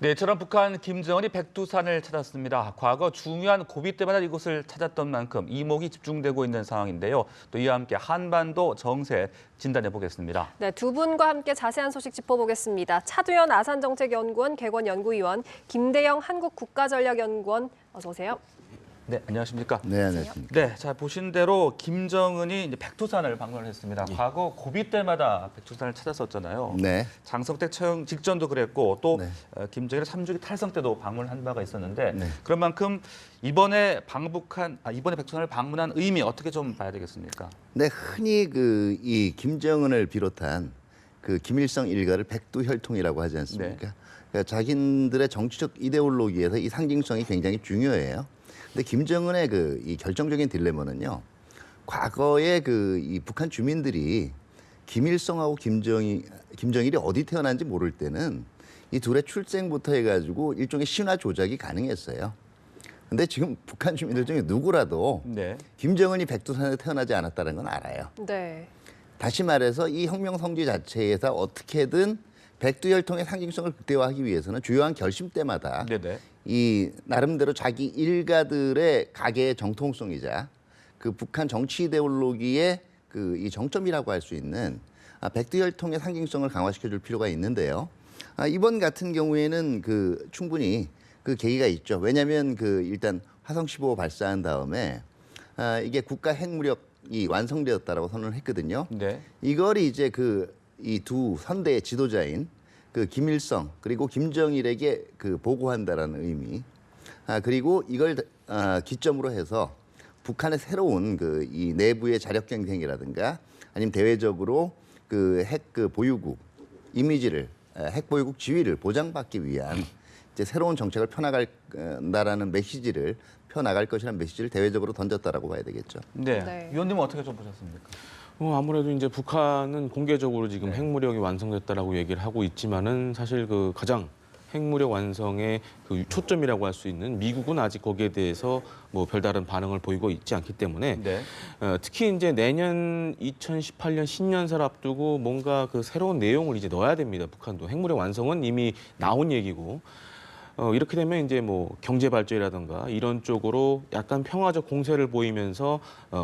네, 처럼 북한 김정은이 백두산을 찾았습니다. 과거 중요한 고비 때마다 이곳을 찾았던 만큼 이목이 집중되고 있는 상황인데요. 또 이와 함께 한반도 정세 진단해 보겠습니다. 네, 두 분과 함께 자세한 소식 짚어보겠습니다. 차두현 아산정책연구원 개관연구위원, 김대영 한국국가전략연구원, 어서 오세요. 네, 안녕하십니까? 네, 안녕하십니까. 네, 자 보신 대로 김정은이 이제 백두산을 방문을 했습니다. 과거 고비 때마다 백두산을 찾았었잖아요. 네. 장성택 처형 직전도 그랬고 또 네. 김정일의 3주기 탈성 때도 방문한 바가 있었는데 네. 그런 만큼 이번에 백두산을 방문한 의미 어떻게 좀 봐야 되겠습니까? 네, 흔히 이 김정은을 비롯한 김일성 일가를 백두혈통이라고 하지 않습니까? 네. 그러니까 자신들의 정치적 이데올로기에서 이 상징성이 굉장히 중요해요. 근데 김정은의 이 결정적인 딜레마는요. 과거에 이 북한 주민들이 김일성하고 김정일이 어디 태어난지 모를 때는 이 둘의 출생부터 해가지고 일종의 신화 조작이 가능했어요. 근데 지금 북한 주민들 중에 누구라도 네. 김정은이 백두산에 태어나지 않았다는 건 알아요. 네. 다시 말해서 이 혁명 성지 자체에서 어떻게든 백두혈통의 상징성을 극대화하기 위해서는 주요한 결심 때마다 네네. 이 나름대로 자기 일가들의 가계의 정통성이자 북한 정치 이데올로기의 이 정점이라고 할 수 있는 백두혈통의 상징성을 강화시켜줄 필요가 있는데요. 이번 같은 경우에는 충분히 계기가 있죠. 왜냐하면 일단 화성 15 발사한 다음에 이게 국가 핵무력이 완성되었다라고 선언을 했거든요. 네. 이걸 이제 이 두 선대의 지도자인 김일성 그리고 김정일에게 보고한다라는 의미. 그리고 이걸 기점으로 해서 북한의 새로운 이 내부의 자력 경쟁이라든가 아니면 대외적으로 핵 보유국 이미지를 핵 보유국 지위를 보장받기 위한 이제 새로운 정책을 펴나갈다라는 메시지를 펴나갈 것이라는 메시지를 대외적으로 던졌다라고 봐야 되겠죠. 네. 네. 위원님은 어떻게 좀 보셨습니까? 아무래도 이제 북한은 공개적으로 지금 핵무력이 완성됐다라고 얘기를 하고 있지만은 사실 가장 핵무력 완성의 초점이라고 할 수 있는 미국은 아직 거기에 대해서 뭐 별다른 반응을 보이고 있지 않기 때문에 네. 특히 이제 내년 2018년 신년사를 앞두고 뭔가 새로운 내용을 이제 넣어야 됩니다. 북한도 핵무력 완성은 이미 나온 얘기고. 이렇게 되면 이제 뭐 경제 발전이라든가 이런 쪽으로 약간 평화적 공세를 보이면서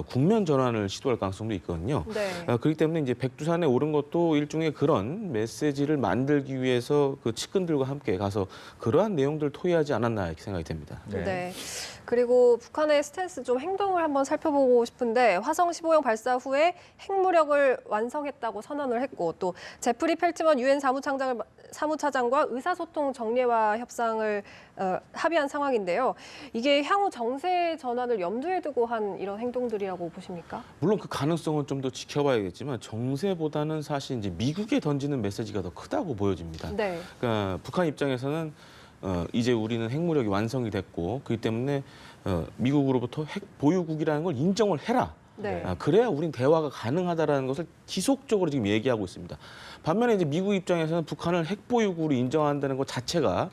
국면 전환을 시도할 가능성도 있거든요. 네. 그렇기 때문에 이제 백두산에 오른 것도 일종의 그런 메시지를 만들기 위해서 측근들과 함께 가서 그러한 내용들을 토의하지 않았나 이렇게 생각이 됩니다. 네. 그리고 북한의 스탠스 좀 행동을 한번 살펴보고 싶은데 화성 15형 발사 후에 핵무력을 완성했다고 선언을 했고 또 제프리 펠트먼 유엔 사무차장과 의사소통 정례화 협상을 합의한 상황인데요. 이게 향후 정세 전환을 염두에 두고 한 이런 행동들이라고 보십니까? 물론 그 가능성은 좀 더 지켜봐야겠지만 정세보다는 사실 이제 미국에 던지는 메시지가 더 크다고 보여집니다. 네. 그러니까 북한 입장에서는 이제 우리는 핵무력이 완성이 됐고 그렇기 때문에 미국으로부터 핵 보유국이라는 걸 인정을 해라. 네. 그래야 우린 대화가 가능하다라는 것을 지속적으로 지금 얘기하고 있습니다. 반면에 이제 미국 입장에서는 북한을 핵 보유국으로 인정한다는 것 자체가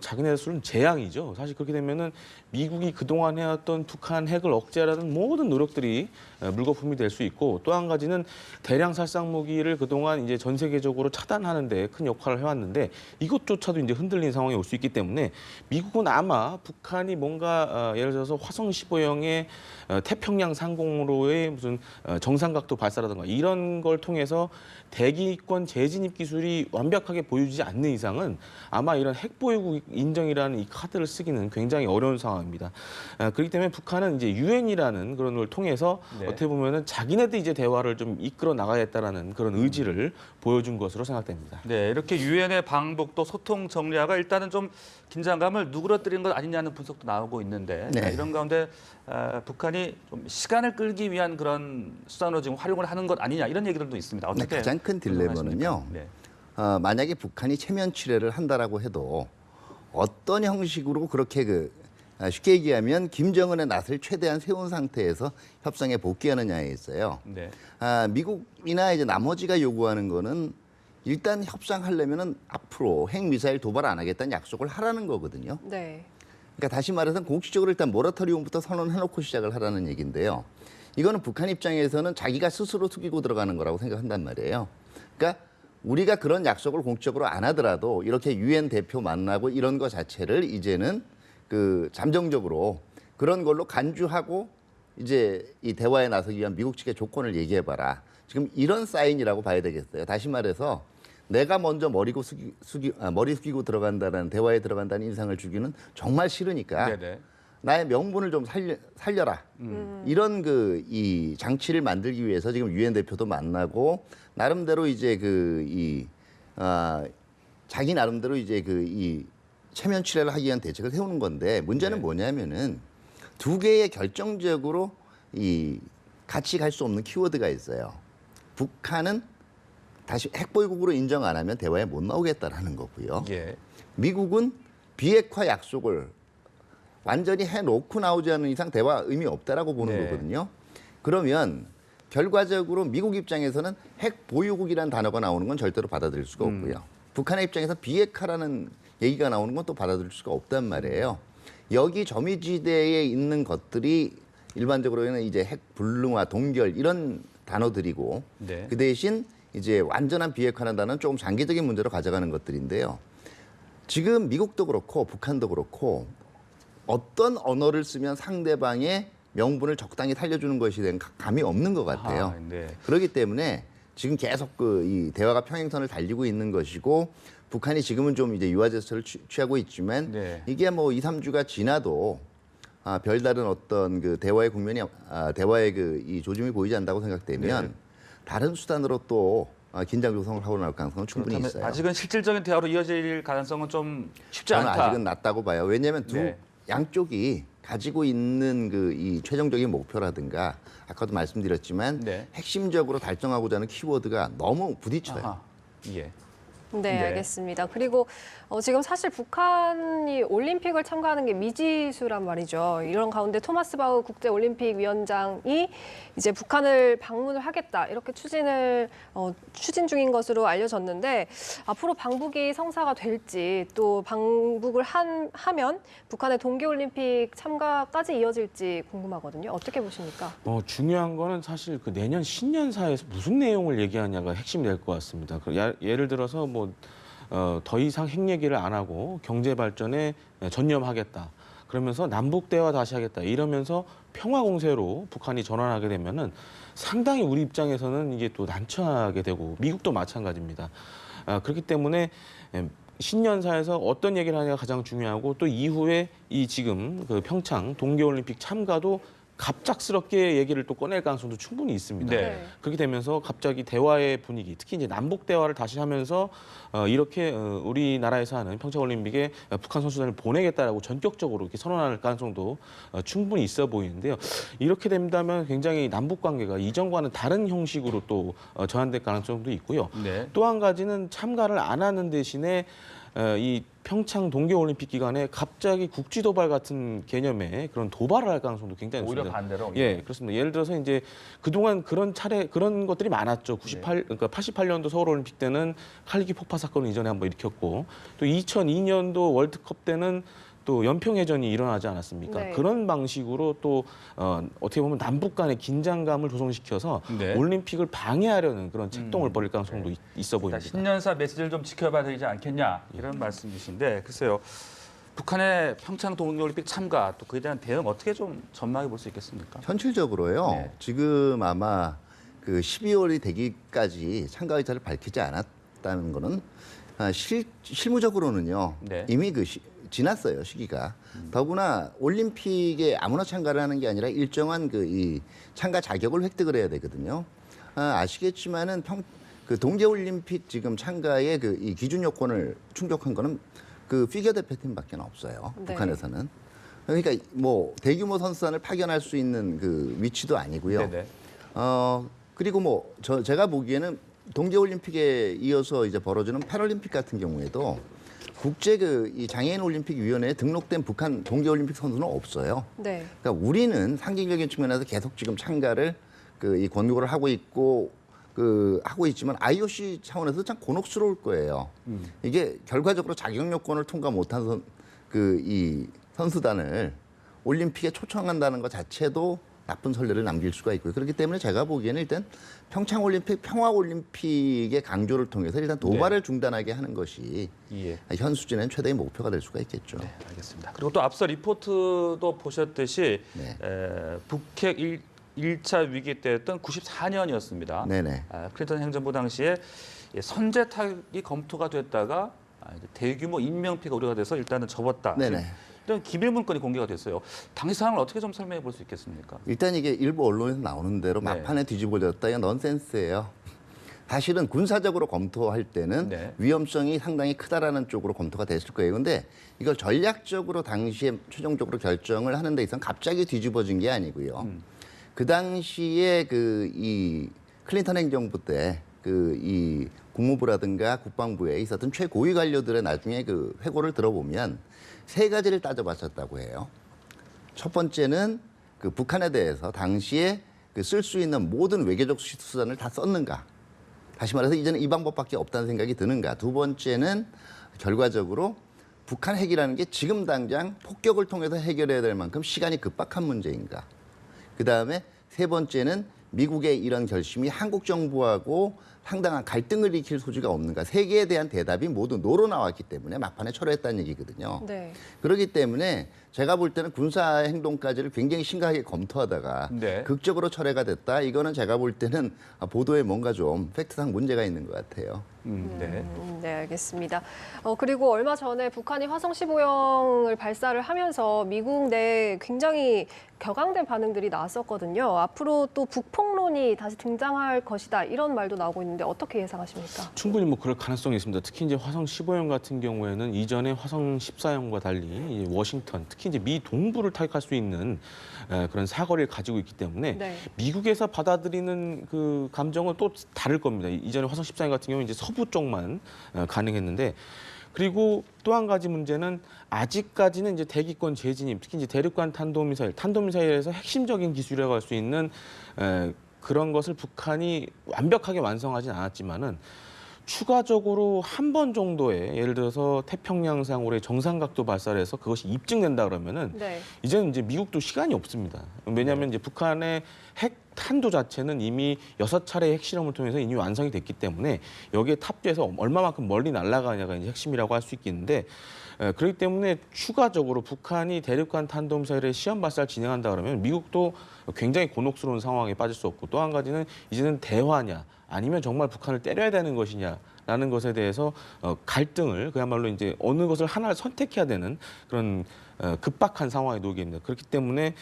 자기네들은 재앙이죠. 사실 그렇게 되면은 미국이 그동안 해왔던 북한 핵을 억제하려는 모든 노력들이 물거품이 될 수 있고 또 한 가지는 대량 살상 무기를 그동안 이제 전 세계적으로 차단하는 데 큰 역할을 해왔는데 이것조차도 이제 흔들린 상황이 올 수 있기 때문에 미국은 아마 북한이 뭔가 예를 들어서 화성 15형의 태평양 상공으로의 무슨 정상각도 발사라든가 이런 걸 통해서 대기권 재진입 기술이 완벽하게 보여주지 않는 이상은 아마 이런 핵 보유국 인정이라는 이 카드를 쓰기는 굉장히 어려운 상황입니다. 그렇기 때문에 북한은 이제 유엔이라는 그런 걸 통해서 네. 어떻게 보면은 자기네들 이제 대화를 좀 이끌어 나가야겠다라는 그런 의지를 보여준 것으로 생각됩니다. 네, 이렇게 유엔의 방북 또 소통 정리화가 일단은 좀 긴장감을 누그러뜨린 것 아니냐는 분석도 나오고 있는데 네. 이런 가운데 북한이 좀 시간을 끌기 위한 그런 수단으로 지금 활용을 하는 것 아니냐 이런 얘기들도 있습니다. 근데 어떻게 가장 큰 딜레마는요. 네. 만약에 북한이 체면 치레를 한다라고 해도 어떤 형식으로 그렇게 쉽게 얘기하면 김정은의 낯을 최대한 세운 상태에서 협상에 복귀하느냐에 있어요. 네. 미국이나 이제 나머지가 요구하는 거는 일단 협상하려면은 앞으로 핵 미사일 도발 안 하겠다는 약속을 하라는 거거든요. 네. 그러니까 다시 말해서 공식적으로 일단 모라토리움부터 선언해놓고 시작을 하라는 얘기인데요. 이거는 북한 입장에서는 자기가 스스로 숙이고 들어가는 거라고 생각한단 말이에요. 그러니까 우리가 그런 약속을 공적으로 안 하더라도 이렇게 유엔 대표 만나고 이런 거 자체를 이제는 그 잠정적으로 그런 걸로 간주하고 이제 이 대화에 나서기 위한 미국 측의 조건을 얘기해봐라. 지금 이런 사인이라고 봐야 되겠어요. 다시 말해서 내가 먼저 머리 숙이고 들어간다는 대화에 들어간다는 인상을 주기는 정말 싫으니까 네네. 나의 명분을 좀 살려라. 이런 그 이 장치를 만들기 위해서 지금 유엔 대표도 만나고 나름대로 이제 자기 나름대로 이제 이 체면 출애를 하기 위한 대책을 세우는 건데 문제는 네. 뭐냐면은 두 개의 결정적으로 이 같이 갈 수 없는 키워드가 있어요. 북한은 다시 핵보유국으로 인정 안 하면 대화에 못 나오겠다라는 거고요. 예. 미국은 비핵화 약속을 완전히 해놓고 나오지 않는 이상 대화 의미 없다라고 보는 네. 거거든요. 그러면 결과적으로 미국 입장에서는 핵 보유국이라는 단어가 나오는 건 절대로 받아들일 수가 없고요. 북한의 입장에서 비핵화라는 얘기가 나오는 건 또 받아들일 수가 없단 말이에요. 여기 점유지대에 있는 것들이 일반적으로는 이제 핵 불능화, 동결 이런 단어들이고 네. 그 대신 이제 완전한 비핵화라는 단어는 조금 장기적인 문제로 가져가는 것들인데요. 지금 미국도 그렇고 북한도 그렇고 어떤 언어를 쓰면 상대방의 명분을 적당히 살려주는 것이 된 감이 없는 것 같아요. 아하, 네. 그렇기 때문에 지금 계속 이 대화가 평행선을 달리고 있는 것이고 북한이 지금은 좀 이제 유화 제스처를 취하고 있지만 네. 이게 뭐 2, 3주가 지나도 별다른 어떤 그 대화의 국면이 대화의 이 조짐이 보이지 않는다고 생각되면 네. 다른 수단으로 또 긴장 조성을 하고 나올 가능성은 충분히 그렇다면 있어요. 아직은 실질적인 대화로 이어질 가능성은 좀 쉽지 저는 않다. 아직은 낮다고 봐요. 왜냐하면 네. 양쪽이 가지고 있는 이 최종적인 목표라든가 아까도 말씀드렸지만 네. 핵심적으로 달성하고자 하는 키워드가 너무 부딪혀요. 아하, 예. 네, 네. 알겠습니다. 그리고 지금 사실 북한이 올림픽을 참가하는 게 미지수란 말이죠. 이런 가운데 토마스 바흐 국제올림픽위원장이 이제 북한을 방문을 하겠다 이렇게 추진 중인 것으로 알려졌는데 앞으로 방북이 성사가 될지 또 방북을 하면 북한의 동계올림픽 참가까지 이어질지 궁금하거든요. 어떻게 보십니까? 중요한 거는 사실 그 내년 신년사에서 무슨 내용을 얘기하냐가 핵심이 될 것 같습니다. 예를 들어서 더 이상 핵 얘기를 안 하고 경제 발전에 전념하겠다. 그러면서 남북 대화 다시 하겠다. 이러면서 평화 공세로 북한이 전환하게 되면은 상당히 우리 입장에서는 이게 또 난처하게 되고 미국도 마찬가지입니다. 그렇기 때문에 신년사에서 어떤 얘기를 하냐가 가장 중요하고 또 이후에 이 지금 그 평창 동계올림픽 참가도 갑작스럽게 얘기를 또 꺼낼 가능성도 충분히 있습니다. 네. 그렇게 되면서 갑자기 대화의 분위기, 특히 이제 남북 대화를 다시 하면서 이렇게 우리나라에서 하는 평창올림픽에 북한 선수단을 보내겠다라고 전격적으로 이렇게 선언할 가능성도 충분히 있어 보이는데요. 이렇게 된다면 굉장히 남북 관계가 이전과는 다른 형식으로 또 전환될 가능성도 있고요. 네. 또 한 가지는 참가를 안 하는 대신에 이 평창 동계올림픽 기간에 갑자기 국지도발 같은 개념의 그런 도발을 할 가능성도 굉장히 오히려 높습니다. 반대로. 예, 그렇습니다. 예를 들어서 이제 그동안 그런 것들이 많았죠. 그러니까 88년도 서울올림픽 때는 칼리기 폭파 사건을 이전에 한번 일으켰고 또 2002년도 월드컵 때는 또 연평해전이 일어나지 않았습니까? 네. 그런 방식으로 또 어떻게 보면 남북 간의 긴장감을 조성시켜서 네. 올림픽을 방해하려는 그런 책동을 벌일 가능성도 있어 자, 보입니다. 신년사 메시지를 좀 지켜봐야 되지 않겠냐 이런 말씀이신데 글쎄요. 북한의 평창 동계올림픽 참가 또 그에 대한 대응 어떻게 좀 전망해 볼 수 있겠습니까? 현실적으로요. 네. 지금 아마 그 12월이 되기까지 참가 의사를 밝히지 않았다는 거는 실무적으로는요. 네. 이미 지났어요, 시기가. 더구나 올림픽에 아무나 참가를 하는 게 아니라 일정한 이 참가 자격을 획득을 해야 되거든요. 아시겠지만은 그 동계올림픽 지금 참가의 이 기준 요건을 충족한 거는 그 피겨 대표팀밖에 없어요. 네. 북한에서는. 그러니까 뭐 대규모 선수단을 파견할 수 있는 그 위치도 아니고요. 네네. 그리고 제가 보기에는 동계올림픽에 이어서 이제 벌어지는 패럴림픽 같은 경우에도 국제 이 장애인 올림픽 위원회에 등록된 북한 동계올림픽 선수는 없어요. 네. 그러니까 우리는 상징적인 측면에서 계속 지금 참가를 이 권고를 하고 있고 하고 있지만 IOC 차원에서 참 곤혹스러울 거예요. 이게 결과적으로 자격 요건을 통과 못한 이 선수단을 올림픽에 초청한다는 것 자체도 나쁜 선례를 남길 수가 있고요. 그렇기 때문에 제가 보기에는 일단 평창올림픽, 평화올림픽의 강조를 통해서 일단 도발을 중단하게 하는 것이 예. 현 수준엔 최대의 목표가 될 수가 있겠죠. 네, 알겠습니다. 그리고 또 앞서 리포트도 보셨듯이 네. 북핵 1차 위기 때였던 94년이었습니다. 네네. 클린턴 행정부 당시에 선제타격이 검토가 됐다가 이제 대규모 인명피해가 우려가 돼서 일단은 접었다. 네네. 이런 기밀 문건이 공개가 됐어요. 당시 상황을 어떻게 좀 설명해 볼 수 있겠습니까? 일단 이게 일부 언론에서 나오는 대로 네. 막판에 뒤집어졌다. 이건 넌센스예요. 사실은 군사적으로 검토할 때는 네. 위험성이 상당히 크다라는 쪽으로 검토가 됐을 거예요. 근데 이걸 전략적으로 당시에 최종적으로 결정을 하는 데 있어서 갑자기 뒤집어진 게 아니고요. 그 당시에 이 클린턴 행정부 때 이 국무부라든가 국방부에 있었던 최고위 관료들의 나중에 그 회고를 들어보면 세 가지를 따져봤었다고 해요. 첫 번째는 그 북한에 대해서 당시에 쓸 수 있는 모든 외교적 수단을 다 썼는가. 다시 말해서 이제는 이 방법밖에 없다는 생각이 드는가. 두 번째는 결과적으로 북한 핵이라는 게 지금 당장 폭격을 통해서 해결해야 될 만큼 시간이 급박한 문제인가. 그다음에 세 번째는 미국의 이런 결심이 한국 정부하고 상당한 갈등을 일으킬 소지가 없는가. 세계에 대한 대답이 모두 노로 나왔기 때문에 막판에 철회했다는 얘기거든요. 네. 그렇기 때문에 제가 볼 때는 군사 행동까지를 굉장히 심각하게 검토하다가 네. 극적으로 철회가 됐다. 이거는 제가 볼 때는 보도에 뭔가 좀 팩트상 문제가 있는 것 같아요. 네. 네, 알겠습니다. 그리고 얼마 전에 북한이 화성 15형을 발사를 하면서 미국 내에 굉장히 격앙된 반응들이 나왔었거든요. 앞으로 또 북폭론이 다시 등장할 것이다 이런 말도 나오고 있는데 어떻게 예상하십니까? 충분히 뭐 그럴 가능성이 있습니다. 특히 이제 화성 15형 같은 경우에는 이전에 화성 14형과 달리 이 워싱턴, 특히 이제 미 동부를 타격할 수 있는 그런 사거리를 가지고 있기 때문에 네. 미국에서 받아들이는 그 감정은 또 다를 겁니다. 이전에 화성 14형 같은 경우는 이제 서부 쪽만 가능했는데. 그리고 또 한 가지 문제는 아직까지는 이제 대기권 재진입, 특히 이제 대륙간 탄도미사일에서 핵심적인 기술이라고 할 수 있는 그런 것을 북한이 완벽하게 완성하진 않았지만은 추가적으로 한 번 정도의 예를 들어서 태평양상으로의 정상각도 발사를 해서 그것이 입증된다 그러면은 네. 이제는 이제 미국도 시간이 없습니다. 왜냐하면 이제 북한의 핵 탄도 자체는 이미 6차례의 핵실험을 통해서 이미 완성이 됐기 때문에 여기에 탑재해서 얼마만큼 멀리 날아가냐가 이제 핵심이라고 할 수 있겠는데 그렇기 때문에 추가적으로 북한이 대륙간 탄도미사일의 시험 발사를 진행한다 그러면 미국도 굉장히 곤혹스러운 상황에 빠질 수 없고 또 한 가지는 이제는 대화냐 아니면 정말 북한을 때려야 되는 것이냐라는 것에 대해서 갈등을 그야말로 이제 어느 것을 하나를 선택해야 되는 그런 급박한 상황에 놓이게 됩니다. 그렇기 때문에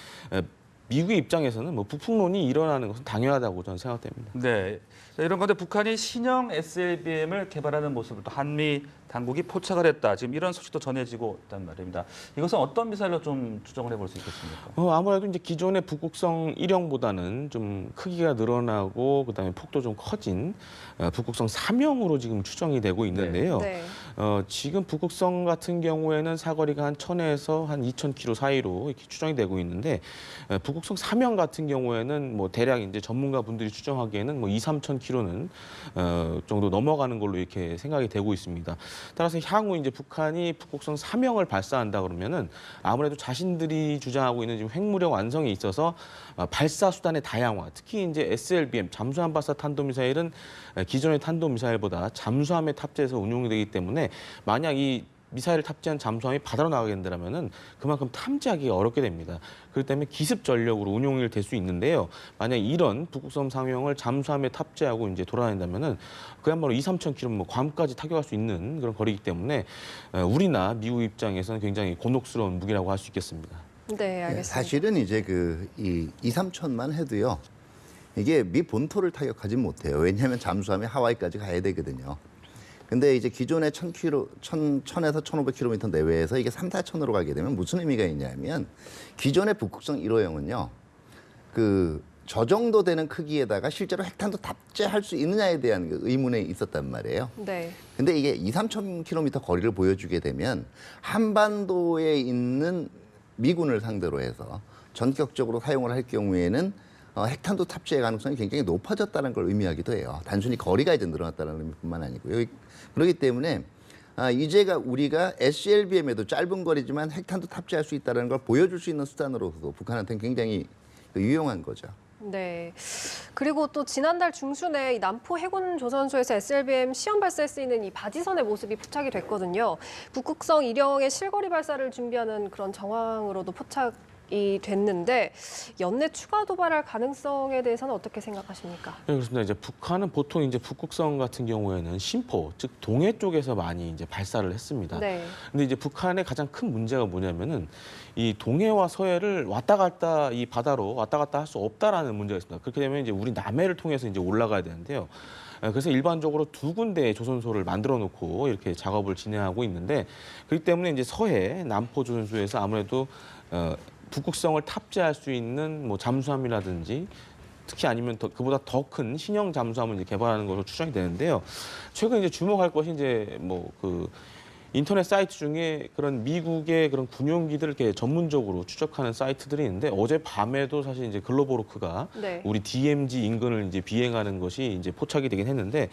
미국의 입장에서는 뭐 북풍론이 일어나는 것은 당연하다고 저는 생각됩니다. 네. 자, 이런 건데 북한이 신형 SLBM을 개발하는 모습을 또 한미 당국이 포착을 했다. 지금 이런 소식도 전해지고 있단 말입니다. 이것은 어떤 미사일로 좀 추정을 해볼 수 있겠습니까? 아무래도 이제 기존의 북극성 1형보다는 좀 크기가 늘어나고 그다음에 폭도 좀 커진 북극성 3형으로 지금 추정이 되고 있는데요. 네. 지금 북극성 같은 경우에는 사거리가 한 1000에서 한 2000km 사이로 이렇게 추정이 되고 있는데 북극성 3형 같은 경우에는 뭐 대략 이제 전문가분들이 추정하기에는 뭐 2~3000km는 정도 넘어가는 걸로 이렇게 생각이 되고 있습니다. 따라서 향후 이제 북한이 북극성 3형을 발사한다 그러면은 아무래도 자신들이 주장하고 있는 지금 핵무력 완성에 있어서 발사 수단의 다양화, 특히 이제 SLBM 잠수함 발사 탄도미사일은 기존의 탄도미사일보다 잠수함에 탑재해서 운용이 되기 때문에 만약 이 미사일을 탑재한 잠수함이 바다로 나가게 된다면은 그만큼 탐지하기가 어렵게 됩니다. 그렇기 때문에 기습 전력으로 운용이 될 수 있는데요. 만약 이런 북극성 3형을 잠수함에 탑재하고 이제 돌아다닌다면은 그야말로 2~3000km 뭐 괌까지 타격할 수 있는 그런 거리이기 때문에 우리나 미국 입장에서는 굉장히 곤혹스러운 무기라고 할 수 있겠습니다. 네, 알겠습니다. 사실은 이제 이 2~3천만 해도요. 이게 미 본토를 타격하지 못해요. 왜냐하면 잠수함이 하와이까지 가야 되거든요. 근데 이제 기존의 1000에서 1500km 내외에서 이게 3~4천으로 가게 되면 무슨 의미가 있냐면 기존의 북극성 1호형은요. 저 정도 되는 크기에다가 실제로 핵탄도 탑재할 수 있느냐에 대한 의문이 있었단 말이에요. 네. 근데 이게 2~3,000km 거리를 보여주게 되면 한반도에 있는 미군을 상대로 해서 전격적으로 사용을 할 경우에는 핵탄도 탑재의 가능성이 굉장히 높아졌다는 걸 의미하기도 해요. 단순히 거리가 이제 늘어났다는 의미뿐만 아니고요. 그렇기 때문에 이제가 우리가 SLBM에도 짧은 거리지만 핵탄도 탑재할 수 있다는 걸 보여줄 수 있는 수단으로서 북한한테는 굉장히 유용한 거죠. 네. 그리고 또 지난달 중순에 이 남포 해군 조선소에서 SLBM 시험 발사에 쓰이는 이 바지선의 모습이 포착이 됐거든요. 북극성 일형의 실거리 발사를 준비하는 그런 정황으로도 포착이 됐는데 연내 추가 도발할 가능성에 대해서는 어떻게 생각하십니까? 네, 그렇습니다. 이제 북한은 보통 이제 북극성 같은 경우에는 심포, 즉 동해 쪽에서 많이 이제 발사를 했습니다. 네. 근데 이제 북한의 가장 큰 문제가 뭐냐면은 이 동해와 서해를 왔다 갔다 이 바다로 왔다 갔다 할 수 없다라는 문제가 있습니다. 그렇게 되면 이제 우리 남해를 통해서 이제 올라가야 되는데요. 그래서 일반적으로 두 군데의 조선소를 만들어 놓고 이렇게 작업을 진행하고 있는데 그렇기 때문에 이제 서해 남포 조선소에서 아무래도 북극성을 탑재할 수 있는 뭐 잠수함이라든지 특히 아니면 그보다 더 큰 신형 잠수함을 이제 개발하는 것으로 추정이 되는데요. 최근 이제 주목할 것이 이제 뭐 그 인터넷 사이트 중에 그런 미국의 그런 군용기들을 이렇게 전문적으로 추적하는 사이트들이 있는데 어제 밤에도 사실 이제 글로보로크가 네. 우리 DMZ 인근을 이제 비행하는 것이 이제 포착이 되긴 했는데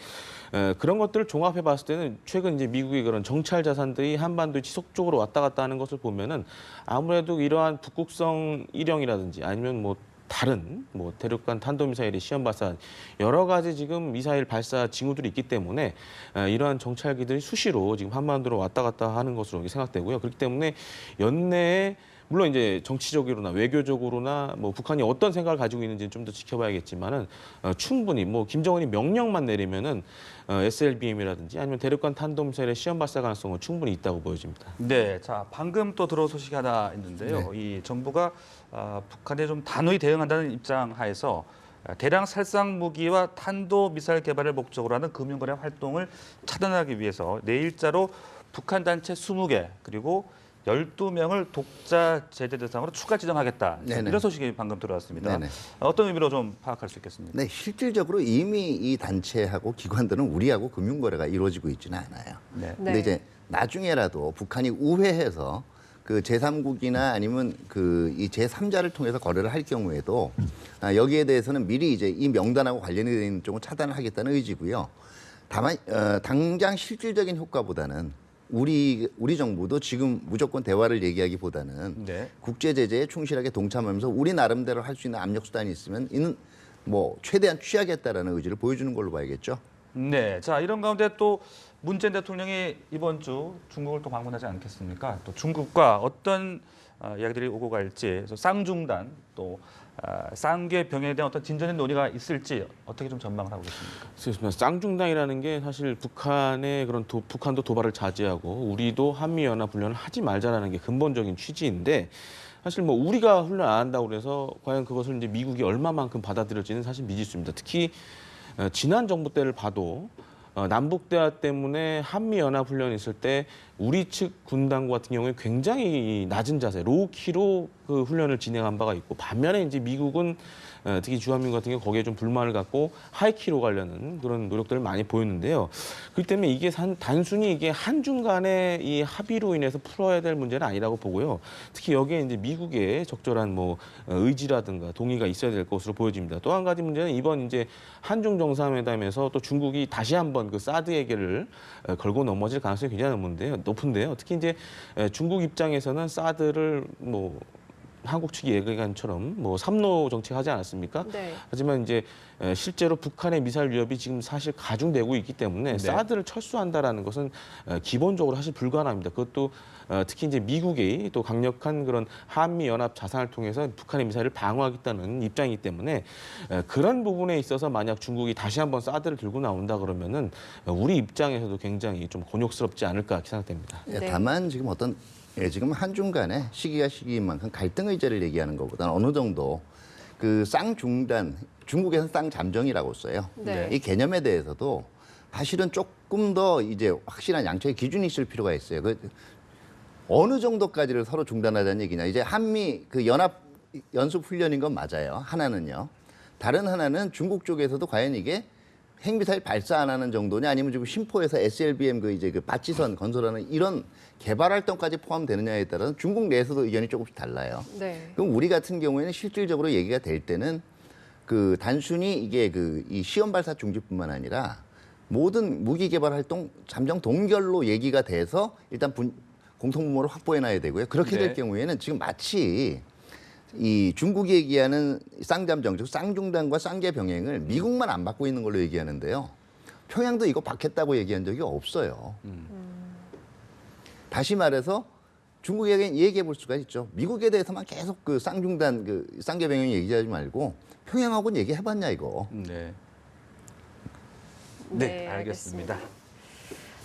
그런 것들을 종합해 봤을 때는 최근 이제 미국의 그런 정찰 자산들이 한반도에 지속적으로 왔다 갔다 하는 것을 보면은 아무래도 이러한 북극성 일형이라든지 아니면 뭐 다른 뭐 대륙간 탄도미사일의 시험 발사 여러 가지 지금 미사일 발사 징후들이 있기 때문에 이러한 정찰기들이 수시로 지금 한반도로 왔다 갔다 하는 것으로 생각되고요. 그렇기 때문에 연내에 물론 이제 정치적으로나 외교적으로나 뭐 북한이 어떤 생각을 가지고 있는지는 좀 더 지켜봐야겠지만은 충분히 뭐 김정은이 명령만 내리면은 SLBM이라든지 아니면 대륙간 탄도미사일의 시험 발사 가능성은 충분히 있다고 보여집니다. 네, 자 방금 또 들어온 소식이 하나 있는데요. 이 정부가 북한에 좀 단호히 대응한다는 입장 하에서 대량 살상 무기와 탄도 미사일 개발을 목적으로 하는 금융거래 활동을 차단하기 위해서 내일자로 북한 단체 20개 그리고 12명을 독자 제재 대상으로 추가 지정하겠다. 네네. 이런 소식이 방금 들어왔습니다. 네네. 어떤 의미로 좀 파악할 수 있겠습니까? 네, 실질적으로 이미 이 단체하고 기관들은 우리하고 금융거래가 이루어지고 있지는 않아요. 네. 근데 이제 나중에라도 북한이 우회해서 그 제3국이나 아니면 그 이 제3자를 통해서 거래를 할 경우에도 여기에 대해서는 미리 이제 이 명단하고 관련이 되는 쪽은 차단을 하겠다는 의지고요. 다만 당장 실질적인 효과보다는 우리 정부도 지금 무조건 대화를 얘기하기보다는 네. 국제 제재에 충실하게 동참하면서 우리 나름대로 할 수 있는 압력 수단이 있으면 이는 뭐 최대한 취하겠다라는 의지를 보여주는 걸로 봐야겠죠. 네, 자 이런 가운데 또 문재인 대통령이 이번 주 중국을 또 방문하지 않겠습니까? 또 중국과 어떤 이야기들이 오고 갈지, 그래서 쌍중단 또 쌍계 병에 대한 어떤 진전의 논의가 있을지 어떻게 좀 전망을 하고 계십니까? 그렇습니다. 쌍중단이라는 게 사실 북한의 그런 북한도 도발을 자제하고 우리도 한미연합 훈련을 하지 말자라는 게 근본적인 취지인데 사실 뭐 우리가 훈련 안 한다고 그래서 과연 그것을 이제 미국이 얼마만큼 받아들일지는 사실 미지수입니다. 특히 지난 정부 때를 봐도 남북대화 때문에 한미연합훈련이 있을 때 우리 측 군단과 같은 경우에 굉장히 낮은 자세, 로우키로 그 훈련을 진행한 바가 있고 반면에 이제 미국은 특히 주한미군 같은 경우 거기에 좀 불만을 갖고 하이키로 가려는 그런 노력들을 많이 보였는데요. 그렇기 때문에 이게 단순히 이게 한중 간의 이 합의로 인해서 풀어야 될 문제는 아니라고 보고요. 특히 여기에 이제 미국의 적절한 뭐 의지라든가 동의가 있어야 될 것으로 보여집니다. 또 한 가지 문제는 이번 이제 한중 정상회담에서 또 중국이 다시 한번 그 사드 얘기를 걸고 넘어질 가능성이 굉장히 높은데요. 특히 이제 중국 입장에서는 사드를 뭐 한국 측이 얘기한처럼 뭐 삼로 정책하지 않았습니까? 네. 하지만 이제 실제로 북한의 미사일 위협이 지금 사실 가중되고 있기 때문에 네. 사드를 철수한다라는 것은 기본적으로 사실 불가능합니다. 그것도 특히 이제 미국이 또 강력한 그런 한미 연합 자산을 통해서 북한의 미사일을 방어하겠다는 입장이기 때문에 그런 부분에 있어서 만약 중국이 다시 한번 사드를 들고 나온다 그러면은 우리 입장에서도 굉장히 좀 곤욕스럽지 않을까 생각됩니다. 네. 다만 지금 지금 한중 간에 시기가 시기인 만큼 갈등 의제를 얘기하는 것보다는 어느 정도 그 쌍중단, 중국에서는 쌍잠정이라고 써요. 네. 이 개념에 대해서도 사실은 조금 더 이제 확실한 양쪽의 기준이 있을 필요가 있어요. 어느 정도까지를 서로 중단하자는 얘기냐. 이제 한미 그 연합 연습 훈련인 건 맞아요. 하나는요. 다른 하나는 중국 쪽에서도 과연 이게 핵미사일 발사 안 하는 정도냐 아니면 지금 심포에서 SLBM 그 바치선 건설하는 이런 개발 활동까지 포함되느냐에 따라서 중국 내에서도 의견이 조금씩 달라요. 네. 그럼 우리 같은 경우에는 실질적으로 얘기가 될 때는 그 단순히 이게 이 시험 발사 중지뿐만 아니라 모든 무기 개발 활동 잠정 동결로 얘기가 돼서 일단 공통분모를 확보해 놔야 되고요. 그렇게 네. 될 경우에는 지금 마치 이 중국이 얘기하는 쌍잠정, 즉 쌍중단과 쌍계 병행을 미국만 안 받고 있는 걸로 얘기하는데요. 평양도 이거 받겠다고 얘기한 적이 없어요. 다시 말해서 중국에게 얘기해 볼 수가 있죠. 미국에 대해서만 계속 그 쌍중단, 그 쌍계 병행 얘기하지 말고 평양하고는 얘기해봤냐 이거. 네. 네, 네, 알겠습니다.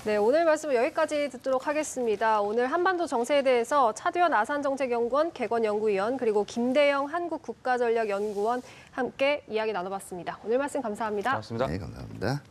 네, 오늘 말씀은 여기까지 듣도록 하겠습니다. 오늘 한반도 정세에 대해서 차두현 아산정책연구원 개건연구위원 그리고 김대영 한국국가전략연구원 함께 이야기 나눠봤습니다. 오늘 말씀 감사합니다. 고맙습니다. 네, 감사합니다.